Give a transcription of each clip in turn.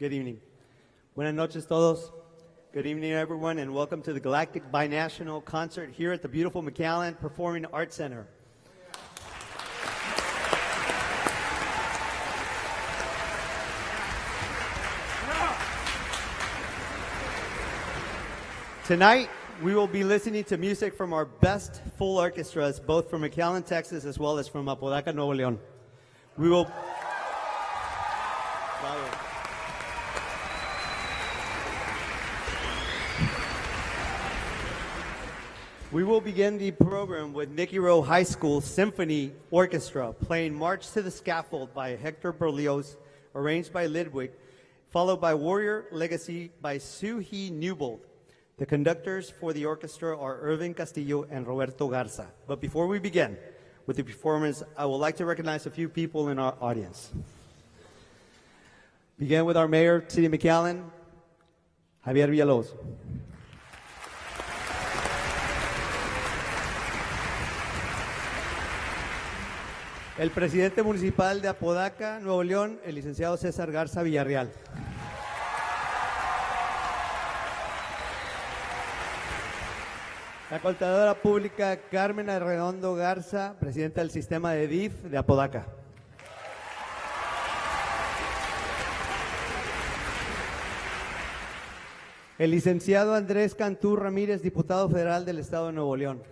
Good evening. Buenas noches todos. Good evening, everyone, and welcome to the Galactic Binational Concert here at the beautiful McAllen Performing Arts Center. Tonight, we will be listening to music from our best full orchestras, both from McAllen, Texas, as well as from Apodaca, Nuevo León. We will begin the program with Nicky Rowe High School Symphony Orchestra playing March to the Scaffold by Hector Berlioz, arranged by Lidwig, followed by Warrior Legacy by Suhi Newbold. The conductors for the orchestra are Irvin Castillo and Roberto Garza. But before we begin with the performance, I would like to recognize a few people in our audience. Begin with our mayor, City of McAllen, Javier Villalobos. El presidente municipal de Apodaca, Nuevo León, el licenciado César Garza Villarreal. La contadora pública Carmen Arredondo Garza, presidenta del sistema de DIF de Apodaca. El licenciado Andrés Cantú Ramírez, diputado federal del Estado de Nuevo León.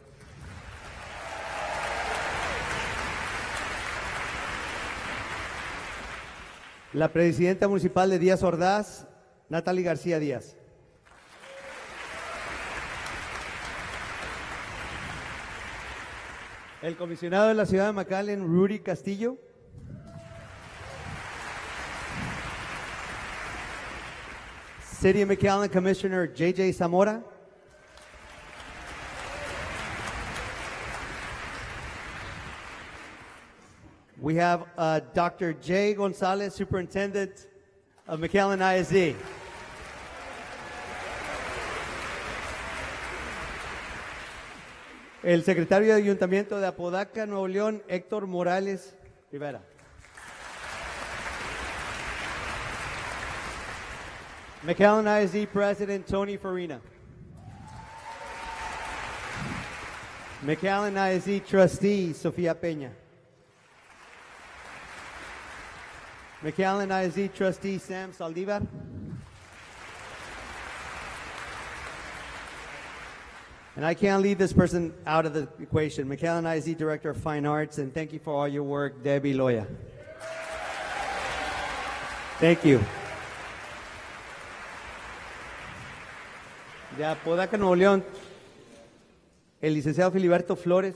La presidenta municipal de Díaz Ordaz, Natalie García Díaz. El comisionado de la ciudad de McAllen, Rudy Castillo. City of McAllen Commissioner J.J. Zamora. We have Dr. Jay Gonzalez, Superintendent of McAllen ISD. El secretario de Ayuntamiento de Apodaca, Nuevo León, Héctor Morales Rivera. McAllen ISD President Tony Farina. McAllen ISD Trustee Sofía Peña. McAllen ISD Trustee Sam Saldívar. And I can't leave this person out of the equation. McAllen ISD Director of Fine Arts, and thank you for all your work, Debbie Loya. Thank you. De Apodaca, Nuevo León, el licenciado Filiberto Flores.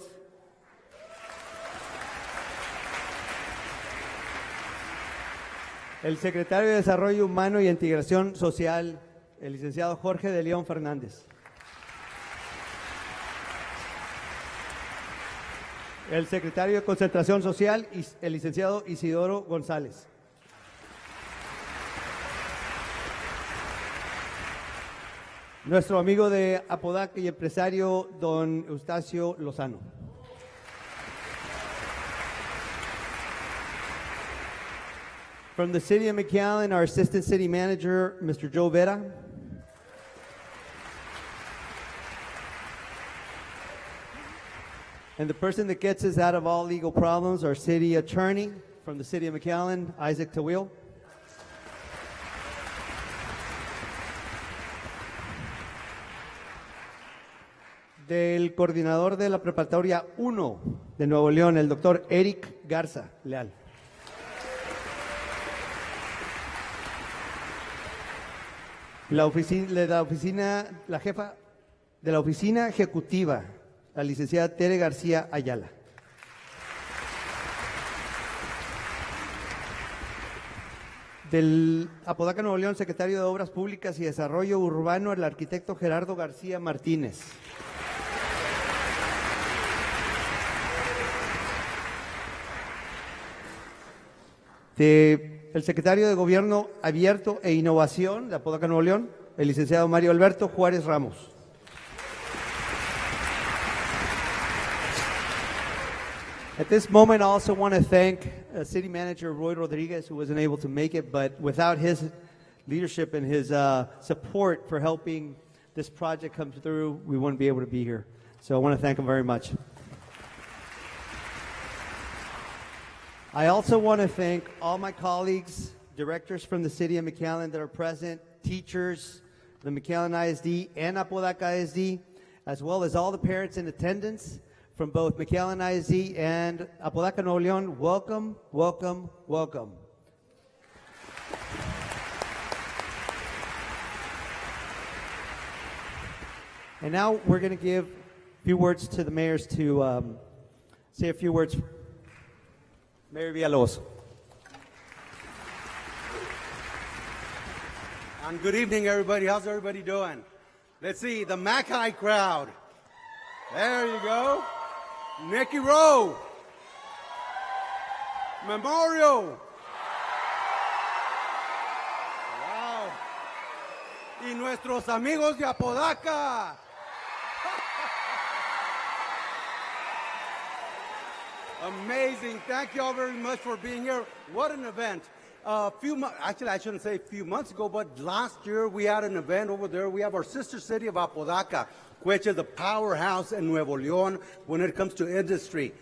El secretario de Desarrollo Humano y Integración Social, el licenciado Jorge de León Fernández. El secretario de Concentración Social, el licenciado Isidoro González. Nuestro amigo de Apodaca y empresario, don Eustacio Lozano. From the City of McAllen, our Assistant City Manager, Mr. Joe Vera. And the person that gets us out of all legal problems, our City Attorney from the City of McAllen, Isaac Tawil. Del coordinador de la Preparatoria 1 de Nuevo León, el doctor Eric Garza Leal. La jefa de la oficina ejecutiva, la licenciada Tere García Ayala. Del Apodaca, Nuevo León, secretario de Obras Públicas y Desarrollo Urbano, el arquitecto Gerardo García Martínez. El secretario de Gobierno Abierto e Innovación de Apodaca, Nuevo León, el licenciado Mario Alberto Juárez Ramos. At this moment, I also want to thank City Manager Roy Rodriguez, who wasn't able to make it, but without his leadership and his support for helping this project come through, we wouldn't be able to be here. So I want to thank him very much. I also want to thank all my colleagues, directors from the city of McAllen that are present, teachers, the McAllen ISD and Apodaca ISD, as well as all the parents in attendance from both McAllen ISD and Apodaca Nuevo León. Welcome, welcome, welcome. And now we're going to give a few words to the mayors to say a few words. Mayor Villalobos. And good evening, everybody. How's everybody doing? Let's see, the McAllen crowd. There you go. Nicky Rowe. Memorial. Wow. Y nuestros amigos de Apodaca. Amazing. Thank you all very much for being here. What an event. Actually, I shouldn't say a few months ago, but last year we had an event over there. We have our sister city of Apodaca, which is a powerhouse in Nuevo León when it comes to industry.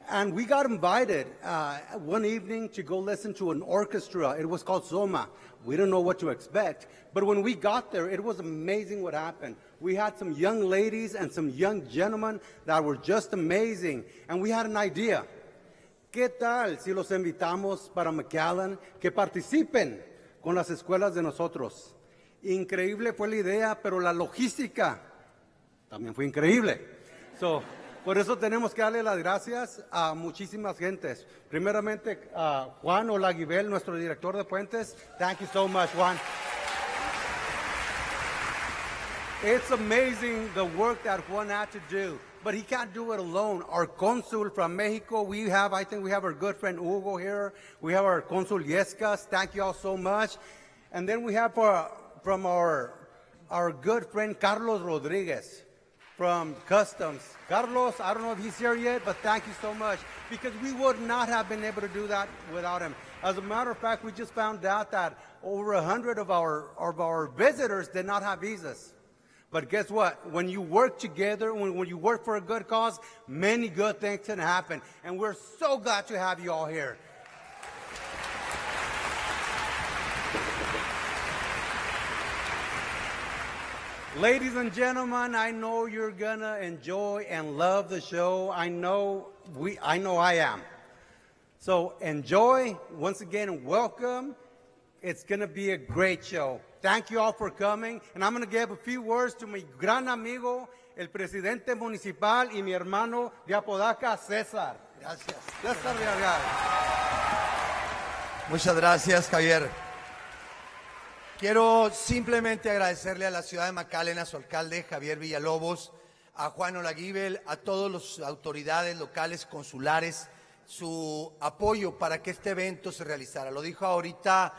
And we got invited one evening to go listen to an orchestra. It was called Soma. We didn't know what to expect. But when we got there, it was amazing what happened. We had some young ladies and some young gentlemen that were just amazing. And we had an idea. ¿Qué tal si los invitamos para McAllen que participen con las escuelas de nosotros? Increíble fue la idea, pero la logística también fue increíble. Por eso tenemos que darle las gracias a muchísimas gentes. Primeramente a Juan Olaguibel, nuestro director de puentes. Thank you so much, Juan. It's amazing the work that Juan had to do, but he can't do it alone. Our consul from Mexico, I think we have our good friend Hugo here. We have our consul Yescas. Thank you all so much. And then we have from our good friend Carlos Rodriguez from Customs. Carlos, I don't know if he's here yet, but thank you so much, because we would not have been able to do that without him. As a matter of fact, we just found out that over 100 of our visitors did not have visas. But guess what? When you work together, when you work for a good cause, many good things can happen. And we're so glad to have you all here. Ladies and gentlemen, I know you're gonna enjoy and love the show. I know I am. So enjoy. Once again, welcome. It's gonna be a great show. Thank you all for coming. And I'm gonna give a few words to my gran amigo, el presidente municipal y mi hermano de Apodaca, César. Gracias. César Villarreal. Muchas gracias, Javier. Quiero simplemente agradecerle a la ciudad de McAllen, a su alcalde, Javier Villalobos, a Juan Olaguibel, a todas las autoridades locales, consulares, su apoyo para que este evento se realizara. Lo dijo ahorita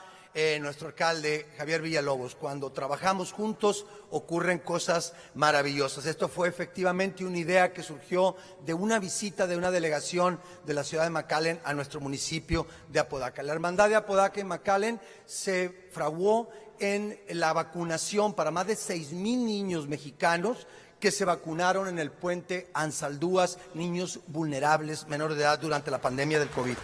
nuestro alcalde, Javier Villalobos, cuando trabajamos juntos ocurren cosas maravillosas. Esto fue efectivamente una idea que surgió de una visita de una delegación de la ciudad de McAllen a nuestro municipio de Apodaca. La hermandad de Apodaca y McAllen se fraguó en la vacunación para más de 6,000 niños mexicanos que se vacunaron en el puente Ansaldúas, niños vulnerables menores de edad durante la pandemia del COVID.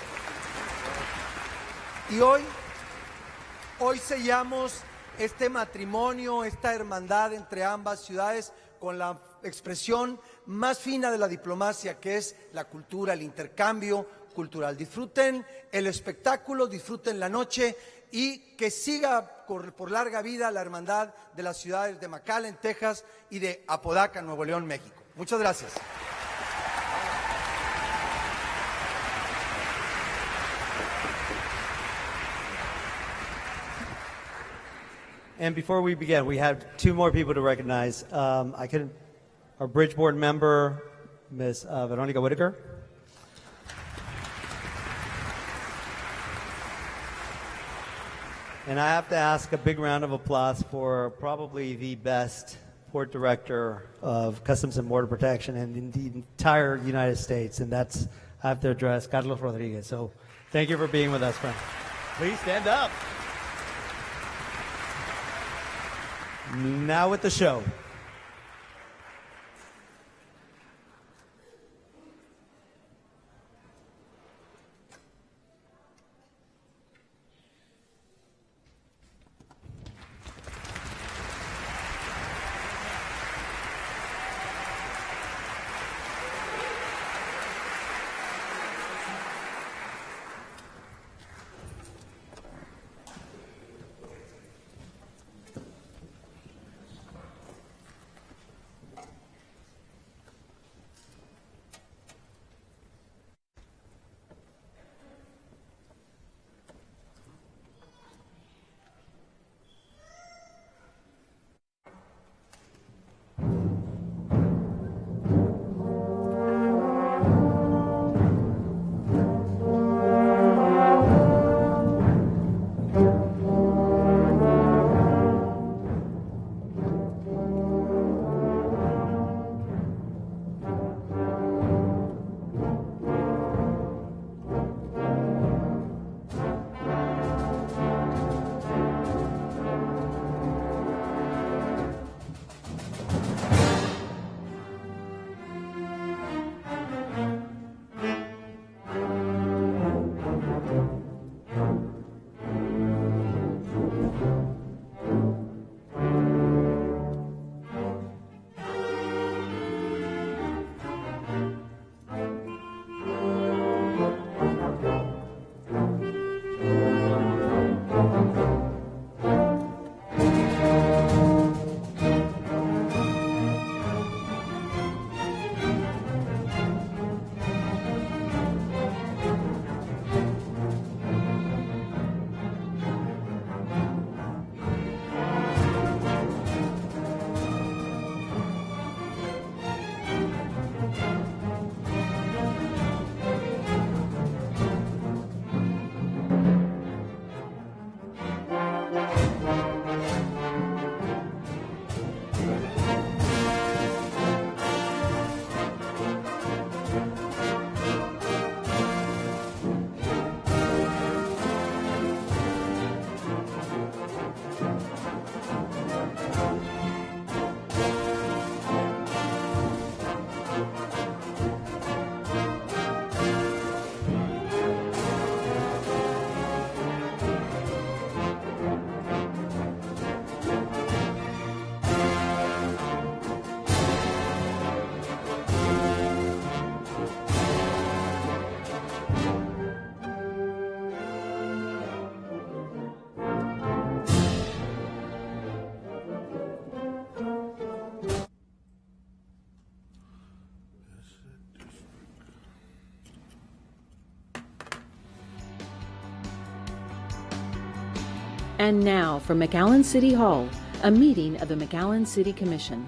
Y hoy sellamos este matrimonio, esta hermandad entre ambas ciudades con la expresión más fina de la diplomacia, que es la cultura, el intercambio cultural. Disfruten el espectáculo, disfruten la noche y que siga por larga vida la hermandad de las ciudades de McAllen, Texas y de Apodaca, Nuevo León, México. Muchas gracias. And before we begin, we have two more people to recognize. Our bridge board member, Ms. Veronica Whitaker. And I have to ask a big round of applause for probably the best port director of Customs and Border Protection in the entire United States, and that's, I have to address Carlos Rodriguez. So thank you for being with us, friend. Please stand up. Now with the show. And now from McAllen City Hall, a meeting of the McAllen City Commission.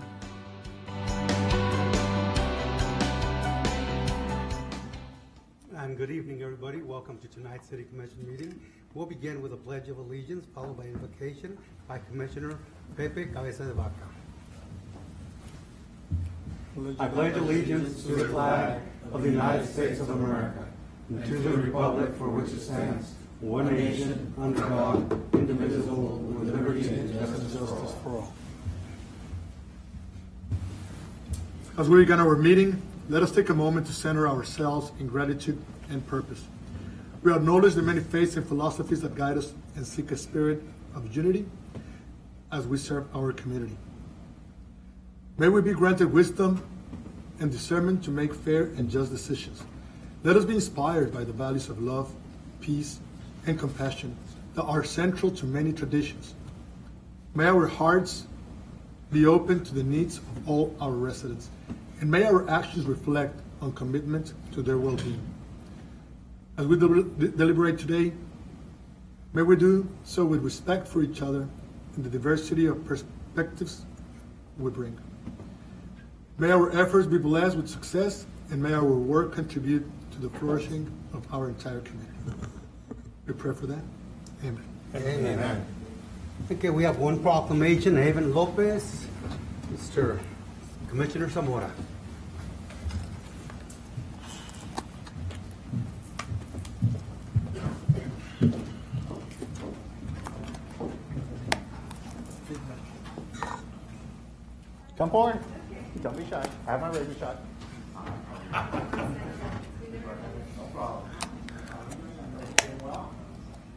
And good evening, everybody. Welcome to tonight's City Commission meeting. We'll begin with a Pledge of Allegiance, followed by invocation by Commissioner Pepe Cabeza de Vaca. I pledge allegiance to the flag of the United States of America and to the republic for which it stands, one nation, under God, indivisible, with liberty and justice for all. As we begin our meeting, let us take a moment to center ourselves in gratitude and purpose. We acknowledge the many faiths and philosophies that guide us and seek a spirit of unity as we serve our community. May we be granted wisdom and discernment to make fair and just decisions. Let us be inspired by the values of love, peace, and compassion that are central to many traditions. May our hearts be open to the needs of all our residents, and may our actions reflect on commitment to their well-being. As we deliberate today, may we do so with respect for each other and the diversity of perspectives we bring. May our efforts be blessed with success, and may our work contribute to the flourishing of our entire community. We pray for that. Amen. Amen. Okay, we have one proclamation. Haven Lopez, Mr. Commissioner Zamora. Come forward. Don't be shy. I have my rabies shot. No problem.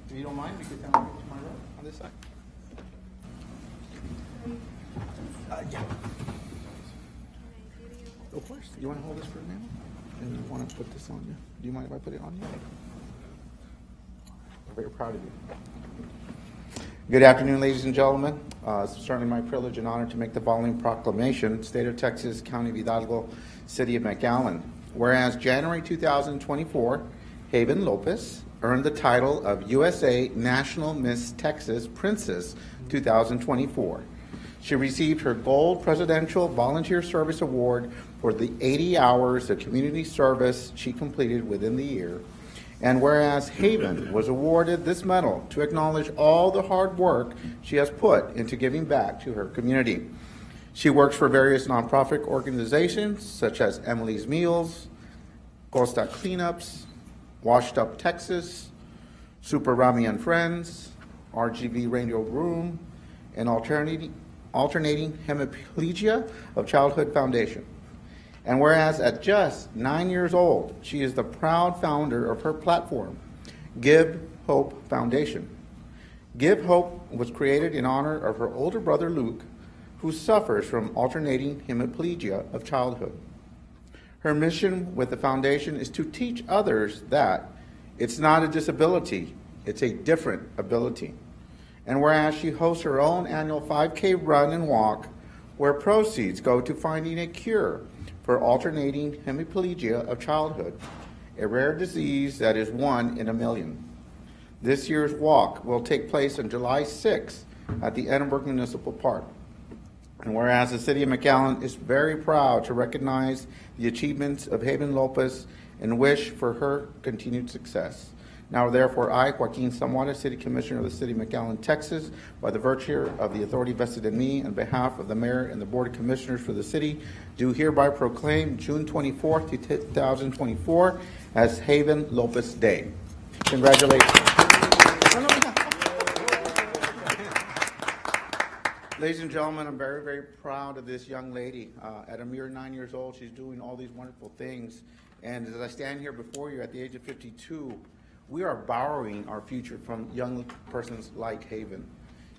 If you don't mind, we could come over to my room on this side. Yeah. Of course. You want to hold this for a minute? And you want to put this on you? Do you mind if I put it on you? I'm very proud of you. Good afternoon, ladies and gentlemen. It's certainly my privilege and honor to make the following proclamation: State of Texas, County of Hidalgo, City of McAllen. Whereas January 2024, Haven Lopez earned the title of USA National Miss Texas Princess 2024. She received her Gold Presidential Volunteer Service Award for the 80 hours of community service she completed within the year. And whereas Haven was awarded this medal to acknowledge all the hard work she has put into giving back to her community. She works for various nonprofit organizations such as Emily's Meals, Costa Cleanups, Washed Up Texas, Super Rami and Friends, RGV Radio Room, and Alternating Hemiplegia of Childhood Foundation. And whereas at just 9 years old, she is the proud founder of her platform, Give Hope Foundation. Give Hope was created in honor of her older brother Luke, who suffers from alternating hemiplegia of childhood. Her mission with the foundation is to teach others that it's not a disability, it's a different ability. And whereas she hosts her own annual 5K run and walk, where proceeds go to finding a cure for alternating hemiplegia of childhood, a rare disease that is 1 in a million. This year's walk will take place on July 6th at the Edinburgh Municipal Park. And whereas the City of McAllen is very proud to recognize the achievements of Haven Lopez and wish for her continued success. Now therefore I, Joaquin Zamora, City Commissioner of the City of McAllen, Texas, by the virtue of the authority vested in me on behalf of the Mayor and the Board of Commissioners for the City, do hereby proclaim June 24th, 2024 as Haven Lopez Day. Congratulations. Ladies and gentlemen, I'm very, very proud of this young lady. At a mere 9 years old, she's doing all these wonderful things. And as I stand here before you at the age of 52, we are borrowing our future from young persons like Haven.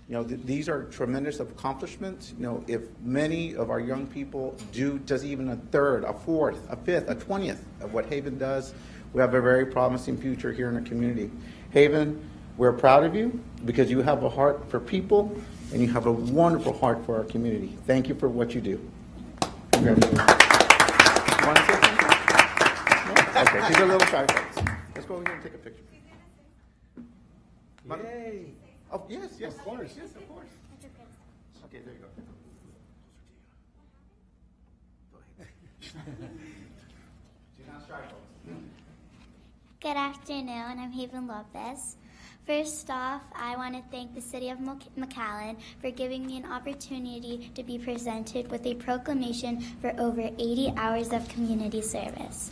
You know, these are tremendous accomplishments. You know, if many of our young people do just even a third, a fourth, a fifth, a 20th of what Haven does, we have a very promising future here in the community. Haven, we're proud of you because you have a heart for people and you have a wonderful heart for our community. Thank you for what you do. Congratulations. You want to say something? Okay, she's a little shy, folks. Let's go over here and take a picture. Yay. Oh, yes, yes, of course. Yes, of course. Okay, there you go. She's not shy, folks. Good afternoon, I'm Haven Lopez. First off, I want to thank the City of McAllen for giving me an opportunity to be presented with a proclamation for over 80 hours of community service.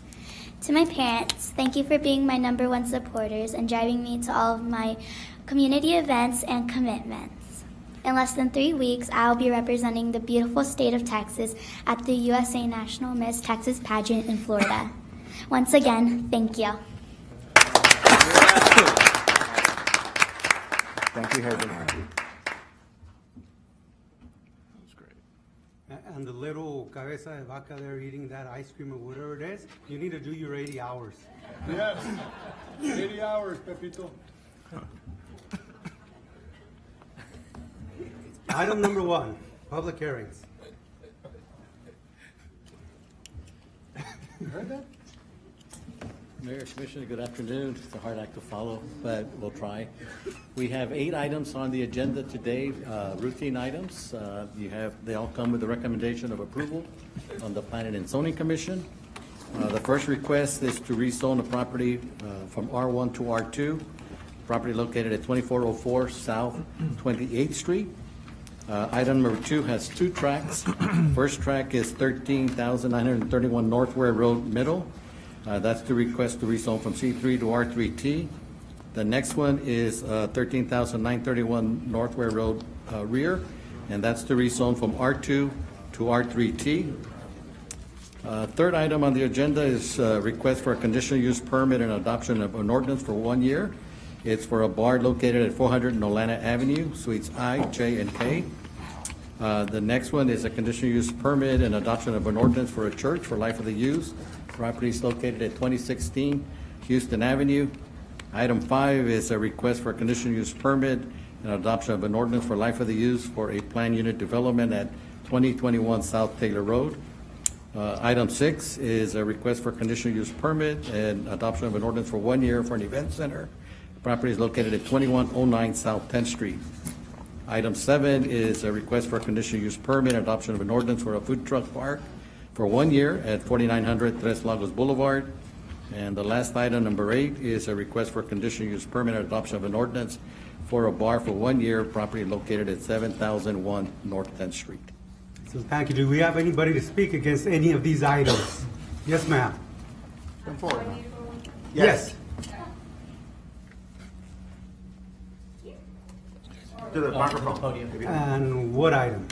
To my parents, thank you for being my #1 supporters and driving me to all of my community events and commitments. In less than 3 weeks, I will be representing the beautiful state of Texas at the USA National Miss Texas pageant in Florida. Once again, thank you. Thank you, Haven. And the little cabeza de vaca there eating that ice cream or whatever it is, you need to do your 80 hours. Yes, 80 hours, Pepito. Item number 1, public hearings. You heard that? Mayor, Commissioner, good afternoon. It's a hard act to follow, but we'll try. We have 8 items on the agenda today, routine items. They all come with the recommendation of approval on the Planning and Zoning Commission. The first request is to rezone the property from R1 to R2, property located at 2404 South 28th Street. Item number 2 has 2 tracks. First track is 13,931 North Ware Road Middle. That's the request to rezone from C3 to R3T. The next one is 13,931 North Ware Road Rear, and that's the rezone from R2 to to R3T. Third item on the agenda is request for a conditional use permit and adoption of an ordinance for 1 year. It's for a bar located at 400 Nolana Avenue, Suites I, J, and K. The next one is a conditional use permit and adoption of an ordinance for a church for life of the use. Property is located at 2016 Houston Avenue. Item 5 is a request for a conditional use permit and adoption of an ordinance for life of the use for a planned unit development at 2021 South Taylor Road. Item 6 is a request for conditional use permit and adoption of an ordinance for 1 year for an event center. The property is located at 2109 South 10th Street. Item 7 is a request for a conditional use permit and adoption of an ordinance for a food truck park for 1 year at 4900 Tres Lagos Boulevard. And the last item, number 8, is a request for conditional use permit and adoption of an ordinance for a bar for 1 year, property located at 7001 North 10th Street. So thank you. Do we have anybody to speak against any of these items? Yes, ma'am. Come forward. Yes. To the microphone. And what item?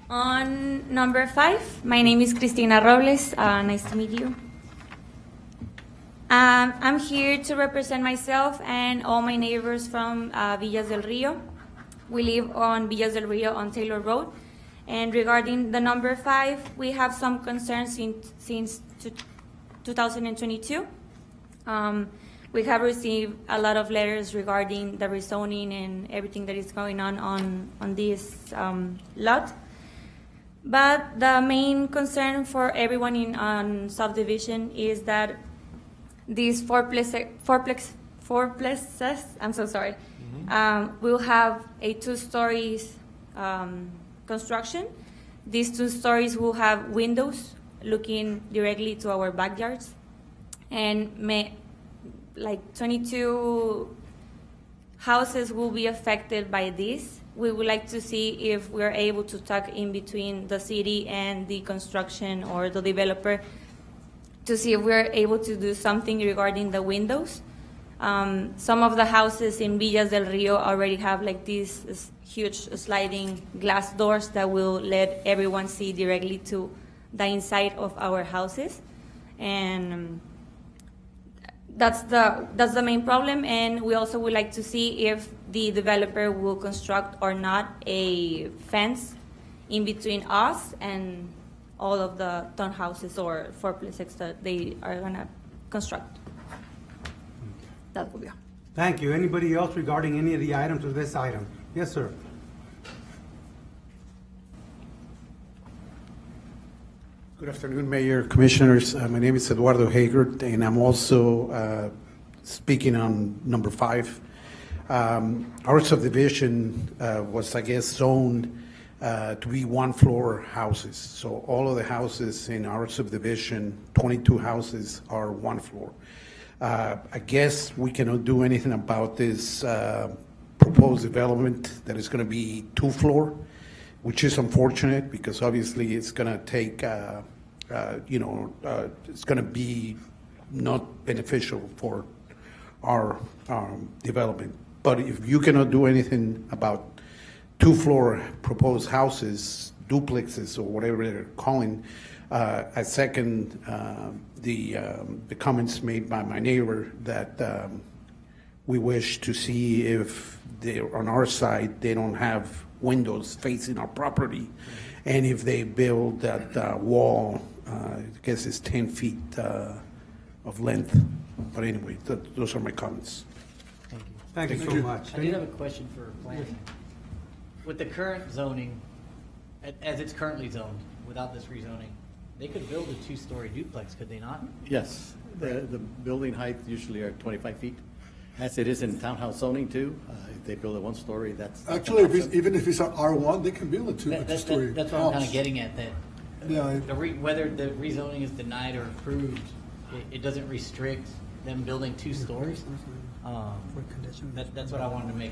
On number 5, my name is Cristina Robles. Nice to meet you. I'm here to represent myself and all my neighbors from Villas del Rio. We live on Villas del Rio on Taylor Road. And regarding the number 5, we have some concerns since 2022. We have received a lot of letters regarding the rezoning and everything that is going on this lot. But the main concern for everyone on subdivision is that these four places, I'm so sorry, will have a 2 stories construction. These 2 stories will have windows looking directly to our backyards, and 22 houses will be affected by this. We would like to see if we're able to talk in between the city and the construction or the developer to see if we're able to do something regarding the windows. Some of the houses in Villas del Rio already have these huge sliding glass doors that will let everyone see directly to the inside of our houses, and that's the main problem. And we also would like to see if the developer will construct or not a fence in between us and all of the townhouses or fourplexes that they are gonna construct. That will be all. Thank you. Anybody else regarding any of the items of this item? Yes, sir. Good afternoon, Mayor, Commissioners. My name is Eduardo Hagert, and I'm also speaking on number 5. Our subdivision was, I guess, zoned to be 1-floor houses. So all of the houses in our subdivision, 22 houses, are 1 floor. I guess we cannot do anything about this proposed development that is going to be 2-floor, which is unfortunate because obviously it's going to take, it's going to be not beneficial for our development. But if you cannot do anything about 2-floor proposed houses, duplexes, or whatever they're calling, I second the comments made by my neighbor that we wish to see if on our side they don't have windows facing our property, and if they build that wall, I guess it's 10 feet of length. But anyway, those are my comments. Thank you so much. I do have a question for planning. With the current zoning, as it's currently zoned, without this rezoning, they could build a 2-story duplex, could they not? Yes, the building height usually are 25 feet, as it is in townhouse zoning too. If they build a 1-story, that's Actually, even if it's an R1, they can build a 2-story That's what I'm kind of getting at, that Yeah, whether the rezoning is denied or approved, it doesn't restrict them building 2 stories. That's what I wanted to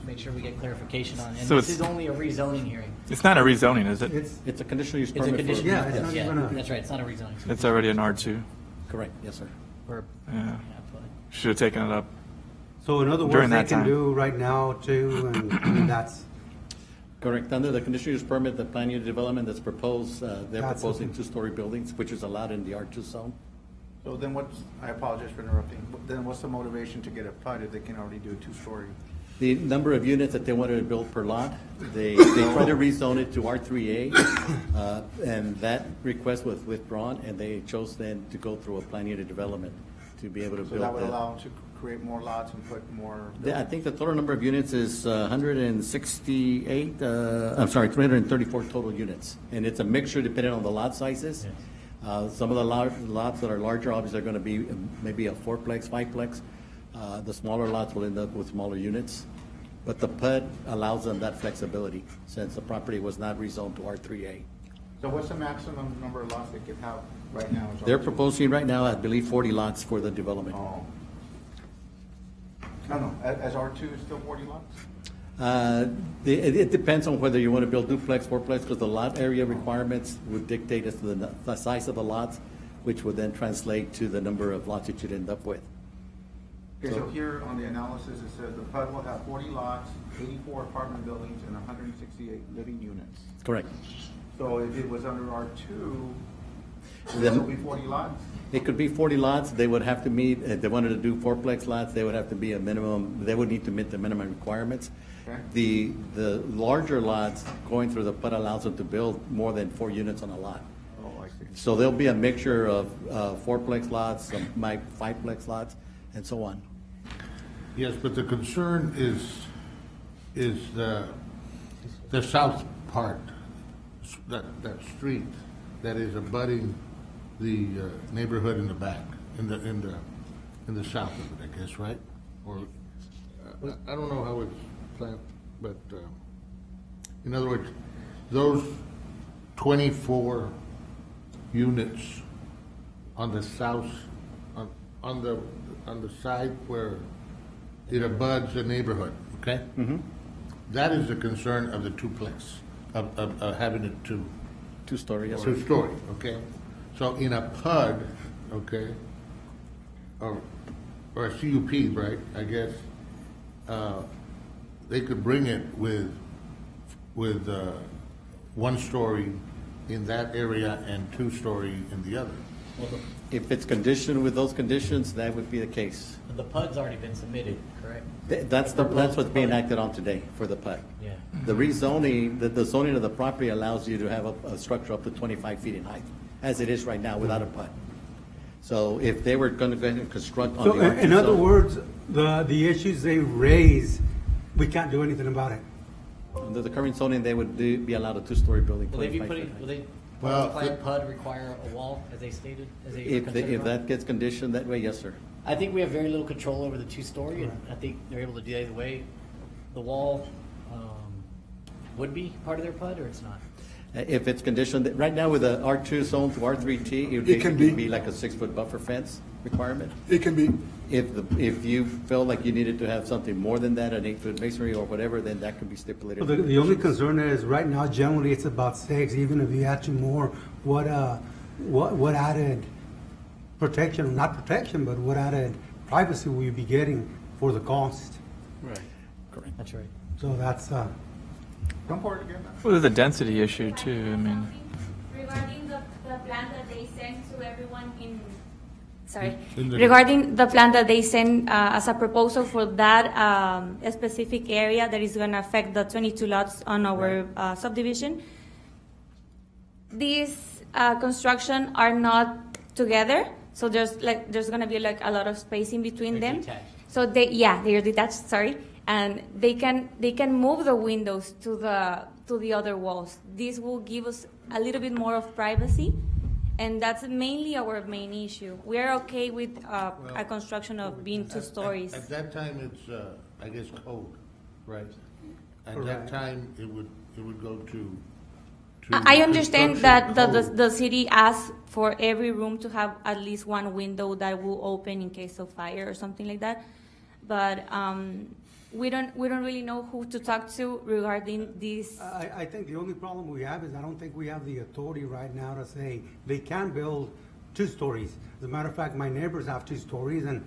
make sure we get clarification on. And So this it's- is only a rezoning hearing. It's not a rezoning, is it? It's a conditional use It's a permit. conditional. Yeah, it's not even a- That's right, it's not a rezoning. It's already an R2. Correct, yes, sir. We're- Yeah. that's what I- Should have taken it up. So in other words, During they that can time. do right now too, and that's, Correct. Under the conditional use permit, the plan unit development that's proposed, they're That's proposing okay. two-story buildings, which is allowed in the R2 zone. So then I apologize for interrupting, but then what's the motivation to get a PUD if they can already do a two-story? The number of units that they wanted to build per lot, they tried to rezone it to R3A, and that request was withdrawn, and they chose then to go through a plan unit development to be able to So build that would that. allow them to create more lots and put more. I think the total number of units is 168, 334 total units. And it's a mixture depending on the lot sizes. Some of the lots that are larger, obviously, are going to be maybe a fourplex, fiveplex. The smaller lots will end up with smaller units. But the PUD allows them that flexibility since the property was not rezoned to R3A. So what's the maximum number of lots they could have right now? Is They're R2? proposing right now, I believe, 40 lots for the development. Oh. No, as R2 is still 40 lots? It depends on whether you want to build duplex, fourplex, because the lot area requirements would dictate as to the size of the lots, which would then translate to the number of lots that you'd end up with. Okay, so here on the analysis, it says the PUD will have 40 lots, 84 apartment buildings, and 168 living units. Correct. So if it was under R2, would Then- it still be 40 lots? It could be 40 lots. They would have to meet, if they wanted to do fourplex lots, they would have to be a minimum, they would need to meet the minimum requirements. Okay. The larger lots, going through the PUD allows them to build more than 4 units on a lot. Oh, I see. So there'll be a mixture of fourplex lots, some fiveplex lots, and so on. Yes, but the concern is the south part, that street that is abutting the neighborhood in the back, in the south of it, I guess, right? Or, I don't know how it's planned, but, in other words, those 24 units on the south, on the side where it abuts the neighborhood, okay? Mm-hmm. That is the concern of the twoplex, of having it Two-story, yes, sir. two-story, okay? So in a PUD, okay, or a CUP, right, I guess, they could bring it with one story in that area and two-story in the other. If it's conditioned with those conditions, that would be the case. The PUD's already been submitted, correct? That's what's being acted on today for the PUD. Yeah. The rezoning, the zoning of the property allows you to have a structure up to 25 feet in height, as it is right now without a PUD. So if they were going to go ahead and construct on the So R2 in other zone- words, the issues they raise, we can't do anything about it. Under the current zoning, they would be allowed a two-story building. Will they be 25 putting, feet high. will they, Well, will the planned PUD require a wall, as they stated? As they were If concerned about? that gets conditioned that way, yes, sir. I think we have very little control over the two-story, and I think they're able to do that either way. The wall would be part of their PUD, or it's not? If it's conditioned, right now with the R2 zone to R3T, it would It can basically be. be like a 6-foot buffer fence requirement. It can be. If you felt like you needed to have something more than that, an 8-foot masonry or whatever, then that could be stipulated. The only concern is, right now, generally, it's about 6. Even if you add 2 more, what added protection, not protection, but what added privacy will you be getting for the cost? Right. Correct. That's right. So that's, Come forward again. Well, there's a density issue too. I mean, Regarding the plan that they sent to everyone in, sorry, In the- regarding the plan that they sent as a proposal for that specific area that is going to affect the 22 lots on our subdivision, these construction are not together, so there's going to be like a lot of space in between They're them. detached. So they're detached. Sorry, and they can move the windows to the other walls. This will give us a little bit more of privacy, and that's mainly our main issue. We are okay with a construction of being 2 stories. At that time, it's, I guess, code, right? At that Correct. time, it would go to. I understand that construction code. the city asks for every room to have at least one window that will open in case of fire or something like that, but we don't really know who to talk to regarding this. I think the only problem we have is I don't think we have the authority right now to say they can build 2 stories. As a matter of fact, my neighbors have 2 stories, and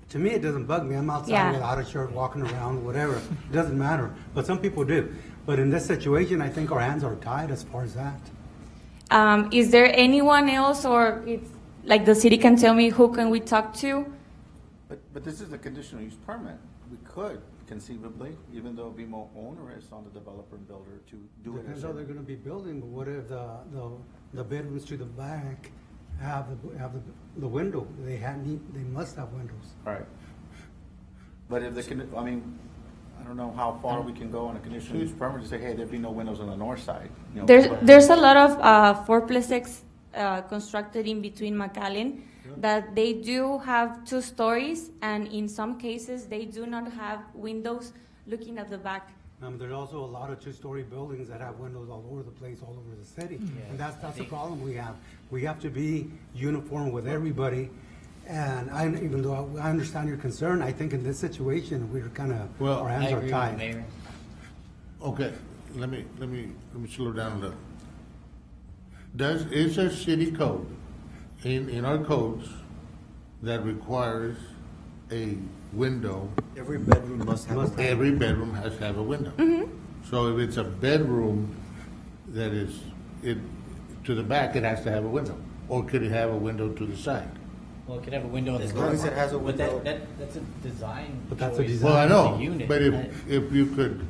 To me, it doesn't bug me. I'm outside Yeah. without a shirt, walking around, whatever. It doesn't matter. But some people do. But in this situation, I think our hands are tied as far as that. Is there anyone else, or it's like the city can tell me who can we talk to? But this is a conditional use permit. We could conceivably, even though it'd be more onerous on the developer and builder to do it. Depends how they're going to be building. But what if the bedrooms to the back have the window? They must have windows. Right. But if I mean, I don't know how far we can go on a conditional use permit to say, hey, there'd be no windows on the north side. You know, There's a lot of 4+6 constructed in between McAllen that they do have 2 stories, and in some cases they do not have windows looking at the back. There's also a lot of 2-story buildings that have windows all over the place, all over the city. And that's the problem we have. We have to be uniform with everybody. And even though I understand your concern, I think in this situation, we're kind of, Well, our I hands are agree with the tied. mayor. Okay, let me slow down a little. Is there city code in our codes that requires a window? Every bedroom must have a window. Every bedroom has to have a window. So if it's a bedroom that is to the back, it has to have a window, or could it have a window to the side? Well, it could have a window on the As long as it has a But window. that's a design But that's a choice design. Well, I of know, the unit. but if you could,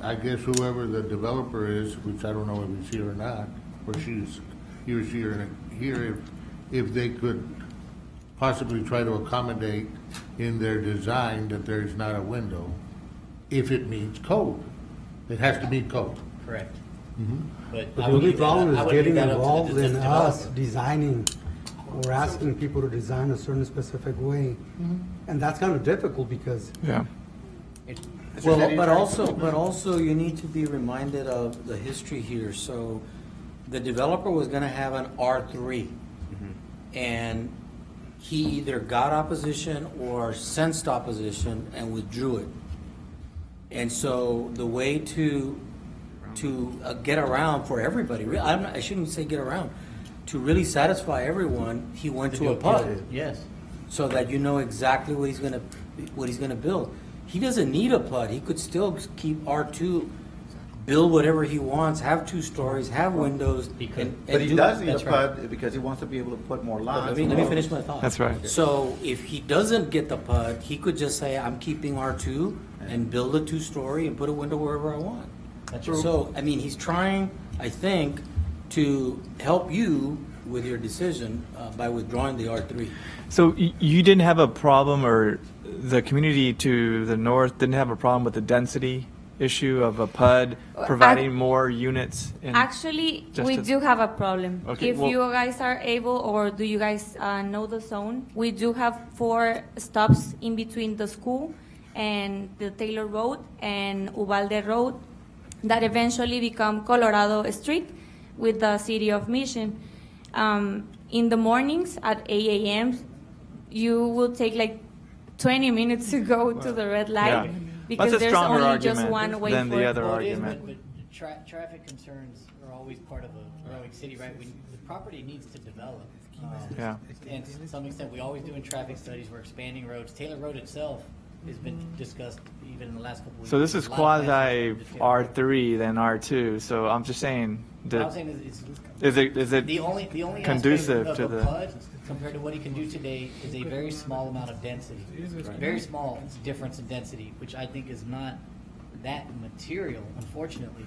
I guess whoever the developer is, which I don't know if he's here or not, or he or she are here, if they could possibly try to accommodate in their design that there's not a window, if it meets code. It has to meet code. Correct. But the only problem is getting involved in us developer. designing or asking people to design a certain specific way. And that's kind of difficult because Yeah. Well, but also you need to be reminded of the history here. So the developer was gonna have an R3. And he either got opposition or sensed opposition and withdrew it. And so the way to get around for everybody, I shouldn't say get around, to really satisfy everyone, he went to a PUD. Yes. So that you know exactly what he's gonna build. He doesn't need a PUD. He could still keep R2, build whatever he wants, have 2 stories, have windows. But he does need a that's right. PUD because he wants to be able to put more lots. Let me finish my thought. That's right. So if he doesn't get the PUD, he could just say, I'm keeping R2 and build a 2-story and put a window wherever I want. That's true. So, I mean, he's trying, I think, to help you with your decision by withdrawing the R3. So you didn't have a problem, or the community to the north didn't have a problem with the density issue of a PUD providing more units? Actually, just we to- do have a problem. Okay, If well- you guys are able, or do you guys know the zone? We do have 4 stops in between the school and the Taylor Road and Uvalde Road that eventually become Colorado Street with the city of Mission. In the mornings at 8 a.m., you will take like 20 minutes to go to the red light Yeah. because That's a there's stronger only just argument one way than for the it. other Well, it is, argument. but traffic concerns are always part of a growing city, right? The property needs to develop. Yeah. And to some extent, we always do in traffic studies, we're expanding roads. Taylor Road itself has been discussed even in the last couple of weeks. So this is A lot of quasi plans to scale. R3 than R2. So I'm just saying What I'm that saying is it the only conducive aspect to of a the? PUD compared to what he can do today is a very small amount of density. Very small difference in density, which I think is not that material, unfortunately.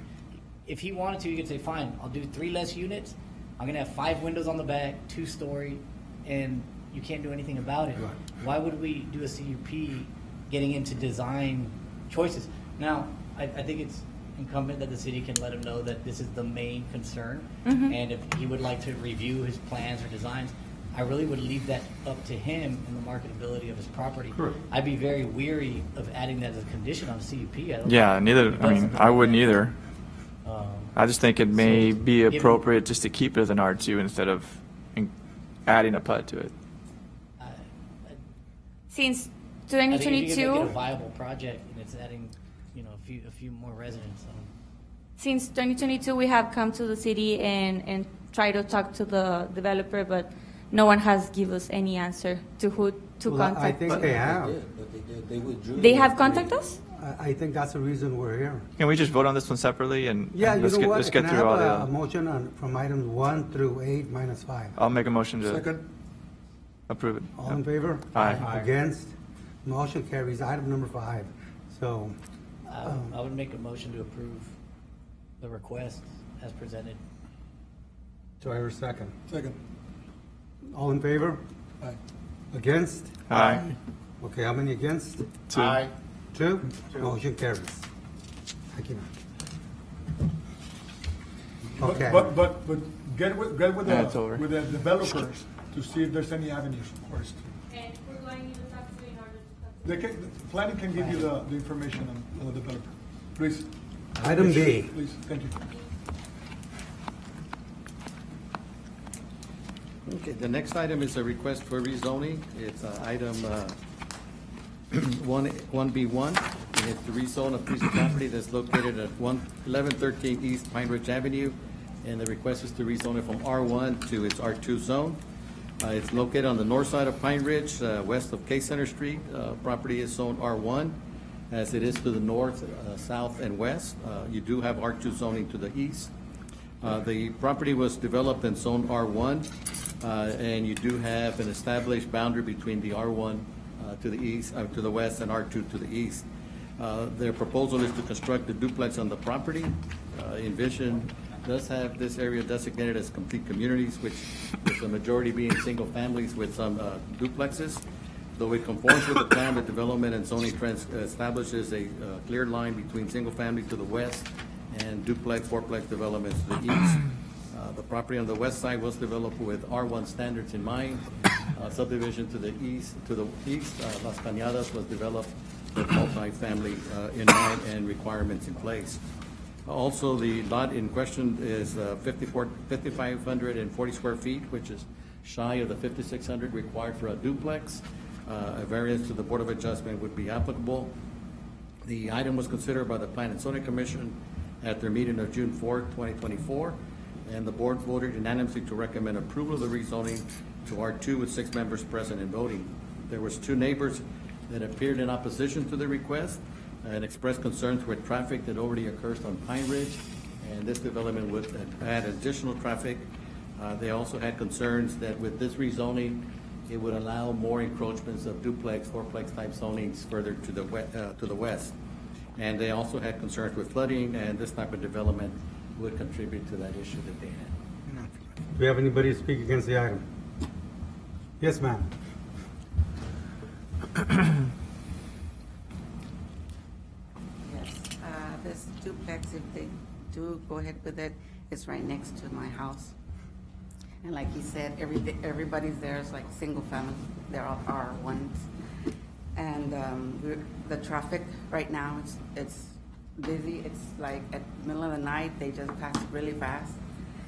If he wanted to, he could say, fine, I'll do 3 less units. I'm gonna have 5 windows on the back, 2-story, and you can't do anything about it. Why would we do a CUP getting into design choices? Now, I think it's incumbent that the city can let him know that this is the main concern. And if he would like to review his plans or designs, I really would leave that up to him and the marketability of his property. Correct. I'd be very weary of adding that as a condition on a CUP. I don't Yeah, think neither. it I does mean, something I like wouldn't that. either. I just think it may So, be given- appropriate just to keep it as an R2 instead of adding a PUD to it. Since I think if you can make it 2022, a viable project and it's adding, a few more residents. since 2022, we have come to the city and try to talk to the developer, but no one has given us any answer to who to Well, I contact? think they have. They withdrew. They have contacted us? I think that's the reason we're here. Can we just vote on this one separately and Yeah, you let's know get, what? let's get Can I through all have a the, motion from items 1 through 8 minus 5? I'll make a motion to Second? approve it. All in favor? Aye. Against? Motion carries. Item number 5. So, I would make a motion to approve the request as presented. do I hear a second? Second. All in favor? Aye. Against? Aye. Okay, how many against? 2. 2? Motion carries. Thank you. Okay. But get with Yeah, it's over. the developers to see if there's any avenues first. And who do I need to talk to in order to talk to? They can, planning can give you the information on the developer. Please. Item B. Please, thank you. Okay, the next item is a request for rezoning. It's item 1B1, and it's to rezone a piece of property that's located at 1113 East Pine Ridge Avenue, and the request is to rezone it from R1 to its R2 zone. It's located on the north side of Pine Ridge, west of K Center Street. Property is zoned R1, as it is to the north, south, and west. You do have R2 zoning to the east. The property was developed in zone R1, and you do have an established boundary between the R1 to the east, to the west, and R2 to the east. Their proposal is to construct a duplex on the property. Envision does have this area designated as complete communities, which with the majority being single families with some duplexes. Though it conforms with the plan, the development and zoning trends establishes a clear line between single family to the west and duplex, fourplex developments to the east. The property on the west side was developed with R1 standards in mind. Subdivision to the east, Las Cañadas was developed with multifamily in mind and requirements in place. Also, the lot in question is 5,540 square feet, which is shy of the 5,600 required for a duplex. A variance to the Board of Adjustment would be applicable. The item was considered by the Plan and Zoning Commission at their meeting of June 4, 2024, and the board voted unanimously to recommend approval of the rezoning to R2 with 6 members present and voting. There was 2 neighbors that appeared in opposition to the request and expressed concerns with traffic that already occurs on Pine Ridge, and this development would add additional traffic. They also had concerns that with this rezoning, it would allow more encroachments of duplex, fourplex type zonings further to the west. And they also had concerns with flooding, and this type of development would contribute to that issue that they had. Do we have anybody to speak against the item? Yes, ma'am. Yes, this duplex, if they do go ahead with it, it's right next to my house. And like he said, everybody's there is like single family, there are ones. And the traffic right now, it's busy. It's like at the middle of the night, they just pass really fast.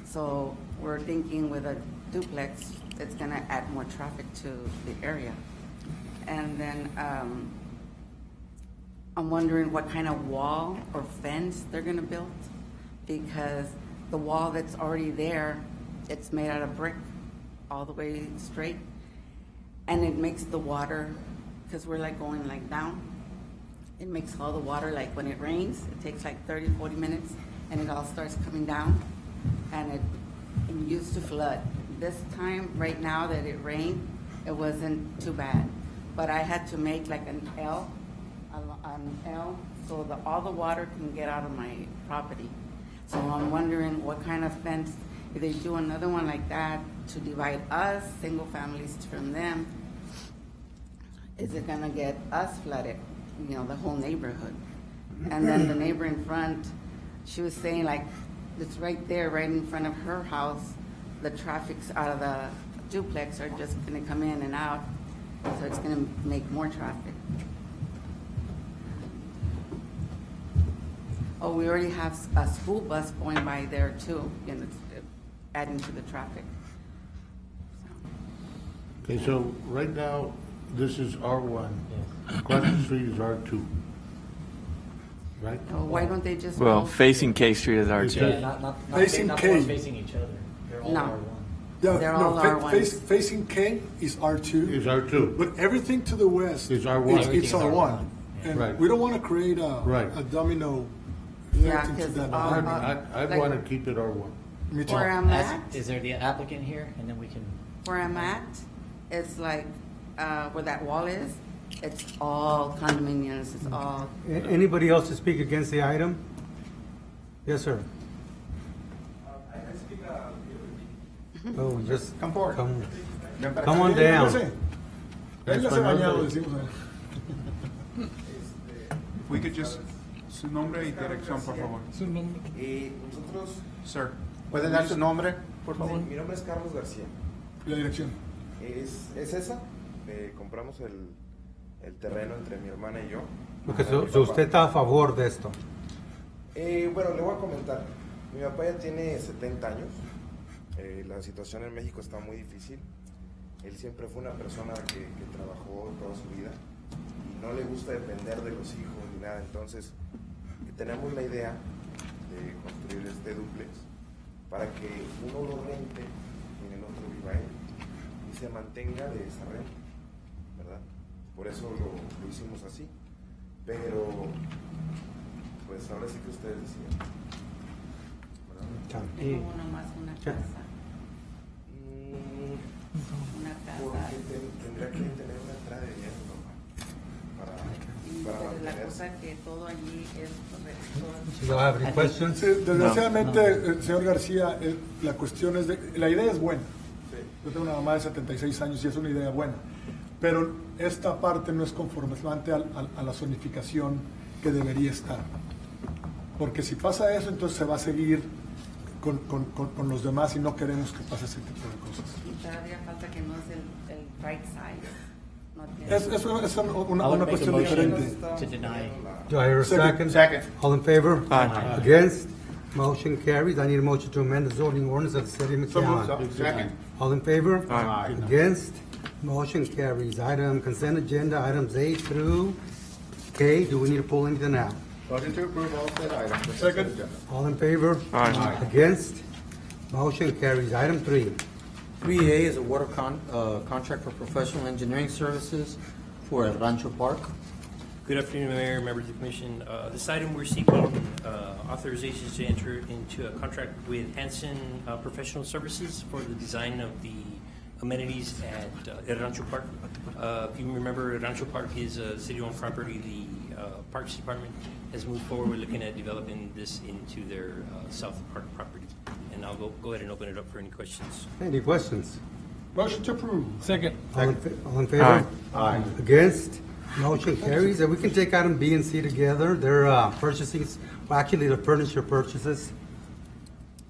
So we're thinking with a duplex, it's gonna add more traffic to the area. And then I'm wondering what kind of wall or fence they're gonna build, because the wall that's already there, it's made out of brick all the way straight. And it makes the water, because we're like going like down, it makes all the water, like when it rains, it takes like 30, 40 minutes, and it all starts coming down, and it used to flood. This time, right now that it rained, it wasn't too bad. But I had to make like an L, so that all the water can get out of my property. So I'm wondering what kind of fence, if they do another one like that to divide us, single families from them, is it gonna get us flooded, you know, the whole neighborhood? And then the neighbor in front, she was saying like, it's right there, right in front of her house, the traffic's out of the duplex are just gonna come in and out, so it's gonna make more traffic. Oh, we already have a school bus going by there too, and it's adding to the traffic. Okay, so right now, this is R1. Across the street is R2. Right? So why don't they just? Well, build- facing K Street is R2. Yeah, not Facing not K. ones facing each other. They're all No. R1. Yeah, They're no, all R1s. facing K is R2. Is R2. But everything to the west Is R1. It's Everything is R1. R1. And Right. we don't want to create Right. a domino Yeah, effect into 'cause, that. I'd like- want to keep it R1. Me too. Where I'm As- at, Is there the applicant here? And then we can, where I'm at, it's like, where that wall is, it's all condominiums, it's all, Anybody else to speak against the item? Yes, sir. Oh, just Come forward. come on down. Véngase bañado, decimos ahí. If we could just, su nombre y dirección, por favor. Nosotros, Sir. ¿pueden dar su nombre, por favor? Mi nombre es Carlos García. La dirección. Es esa. Compramos el terreno entre mi hermana y yo. Porque usted está a favor de esto. Bueno, le voy a comentar. Mi papá ya tiene 70 años. La situación en México está muy difícil. Él siempre fue una persona que trabajó toda su vida y no le gusta depender de los hijos ni nada. Entonces, tenemos la idea de construir este dúplex para que uno lo rente y en el otro viva él y se mantenga de esa renta, ¿verdad? Por eso lo hicimos así. Pero, pues ahora sí que ustedes decían. tengo uno más, una casa. Una casa. Porque tendría que tener una entrada de dinero, para Pero la mantenerse. cosa que todo allí es correcto. Do I have any questions? Sí, desgraciadamente, señor García, la cuestión es la idea es buena. Yo tengo una mamá de 76 años y es una idea buena. Pero esta parte no es conformante a la zonificación que debería estar. Porque si pasa eso, entonces se va a seguir con los demás y no queremos que pase ese tipo de cosas. Y todavía falta que no es el right side. No tiene- Es una I would make a cuestión motion diferente. to deny. Do I hear a second? Second. All in favor? Aye. Against? Motion carries. I need a motion to amend the zoning ordinance of the city of McAllen. Second. All in favor? Aye. Against? Motion carries. Item consent agenda, items A through K. Do we need to pull anything out? Motion to approve all said items. Second. All in favor? Aye. Against? Motion carries. Item 3. 3A is a water contract for professional engineering services for El Rancho Park. Good afternoon, Mayor, members of the commission. This item, we're seeking authorizations to enter into a contract with Hanson Professional Services for the design of the amenities at El Rancho Park. If you remember, El Rancho Park is a city-owned property. The Parks Department has moved forward. We're looking at developing this into their South Park property. And I'll go ahead and open it up for any questions. Any questions? Motion to approve. Second. All in favor? Aye. Against? Motion carries. And we can take item B and C together. They're purchasing, well, actually, the furniture purchases.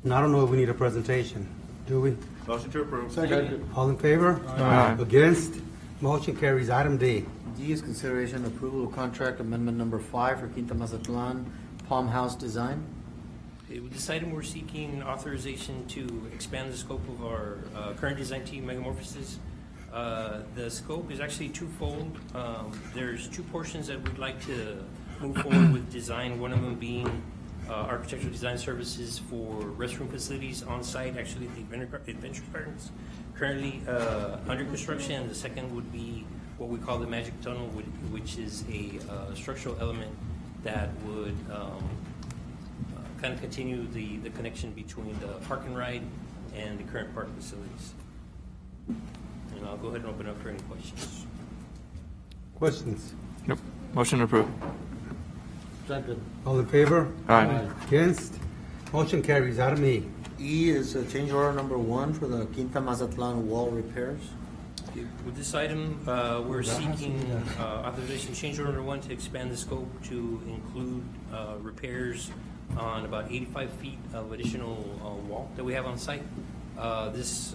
And I don't know if we need a presentation, do we? Motion to approve. Second. All in favor? Aye. Against? Motion carries. Item D. D is consideration approval of contract amendment number 5 for Quinta Mazatlan Palm House Design. Okay, with this item, we're seeking authorization to expand the scope of our current design team, Megamorphosis. The scope is actually twofold. There's two portions that we'd like to move forward with design, one of them being architectural design services for restroom facilities on site, actually at the Adventure Gardens, currently under construction. And the second would be what we call the Magic Tunnel, which is a structural element that would kind of continue the connection between the park and ride and the current park facilities. And I'll go ahead and open up for any questions. Questions? Nope. Motion approved. Second. All in favor? Aye. Against? Motion carries. Item E. E is change order number 1 for the Quinta Mazatlan wall repairs. With this item, we're seeking authorization change order 1 to expand the scope to include repairs on about 85 feet of additional wall that we have on site. This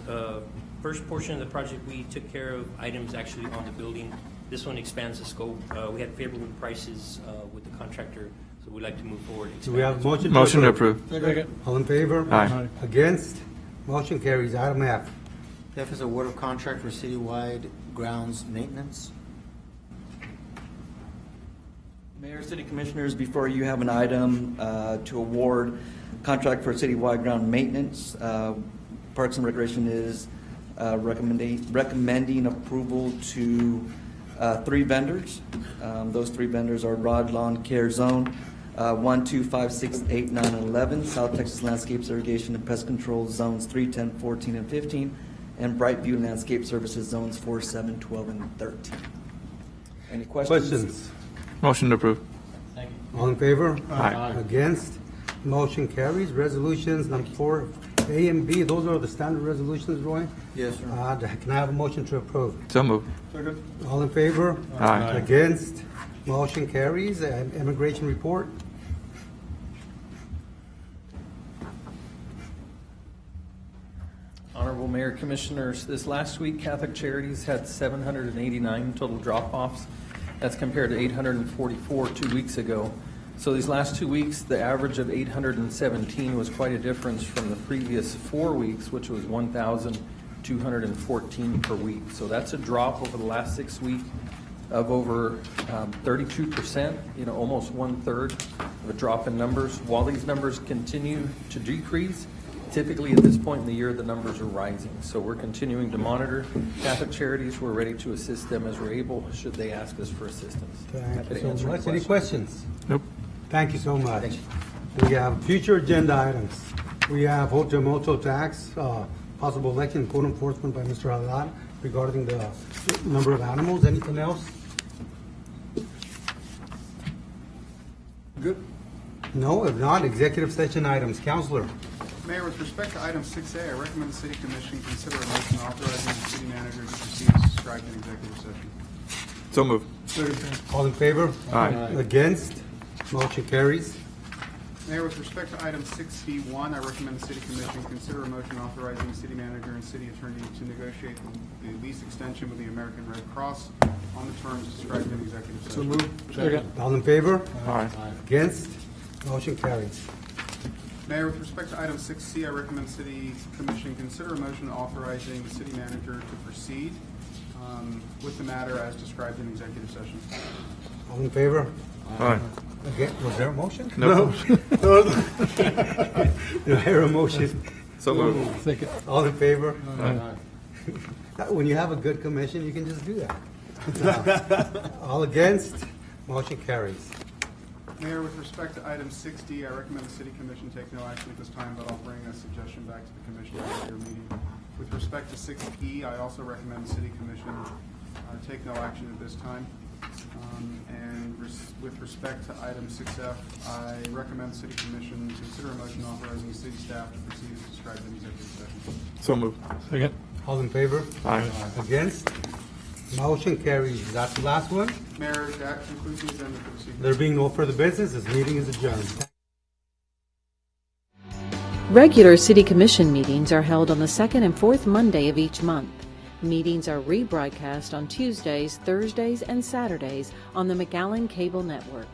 first portion of the project, we took care of items actually on the building. This one expands the scope. We had favorable prices with the contractor, so we'd like to move forward. and Do we have a expand this. motion? Motion to approve. Second. All in favor? Aye. Against? Motion carries. Item F. F is award of contract for citywide grounds maintenance. Mayor, City Commissioners, before you have an item to award contract for citywide ground maintenance. Parks and Recreation is recommending approval to 3 vendors. Those 3 vendors are Rod Lawn Care Zone 1, 2, 5, 6, 8, 9, and 11, South Texas Landscapes Irrigation and Pest Control Zones 3, 10, 14, and 15, and Brightview Landscape Services Zones 4, 7, 12, and 13. Any questions? Motion to approve. All in favor? Aye. Against? Motion carries. Resolutions number 4, A and B, those are the standard resolutions, Roy? Yes, sir. Can I have a motion to approve? So moved. All in favor? Aye. Against? Motion carries. Immigration report? Honorable Mayor, Commissioners, this last week Catholic Charities had 789 total drop-offs. That's compared to 844 2 weeks ago. So these last 2 weeks, the average of 817 was quite a difference from the previous 4 weeks, which was 1,214 per week. So that's a drop over the last 6 weeks of over 32%, almost 1/3 of a drop in numbers. While these numbers continue to decrease, typically at this point in the year, the numbers are rising. So we're continuing to monitor Catholic Charities. We're ready to assist them as we're able, should they ask us for assistance. Thank Happy to you answer so much. Any questions? Nope. Thank you so much. Thank you. We have future agenda items. We have hotel motel tax, possible election code enforcement by Mr. Haddad regarding the number of animals. Anything else? Good. No, if not, executive session items. Counselor? Mayor, with respect to item 6A, I recommend the City Commission consider a motion authorizing the city manager to proceed as described in executive session. So moved. All in favor? Aye. Against? Motion carries. Mayor, with respect to item 6B1, I recommend the City Commission consider a motion authorizing the city manager and city attorney to negotiate the lease extension with the American Red Cross on the terms described in executive session. So moved. All in favor? Aye. Against? Motion carries. Mayor, with respect to item 6C, I recommend the City Commission consider a motion authorizing the city manager to proceed with the matter as described in executive session. All in favor? Aye. Again, was there a motion? No. Do I hear a motion? So moved. All in favor? Aye. When you have a good commission, you can just do that. All against? Motion carries. Mayor, with respect to item 6D, I recommend the City Commission take no action at this time, but I'll bring a suggestion back to the Commission at a later meeting. With respect to 6E, I also recommend the City Commission take no action at this time. With respect to item 6F, I recommend the City Commission consider a motion authorizing the city staff to proceed as described in executive session. So moved. Second. All in favor? Aye. Against? Motion carries. That's the last one. Mayor, that concludes the agenda for this evening. There being no further business, this meeting is adjourned. Regular City Commission meetings are held on the second and fourth Monday of each month. Meetings are rebroadcast on Tuesdays, Thursdays, and Saturdays on the McAllen Cable Network.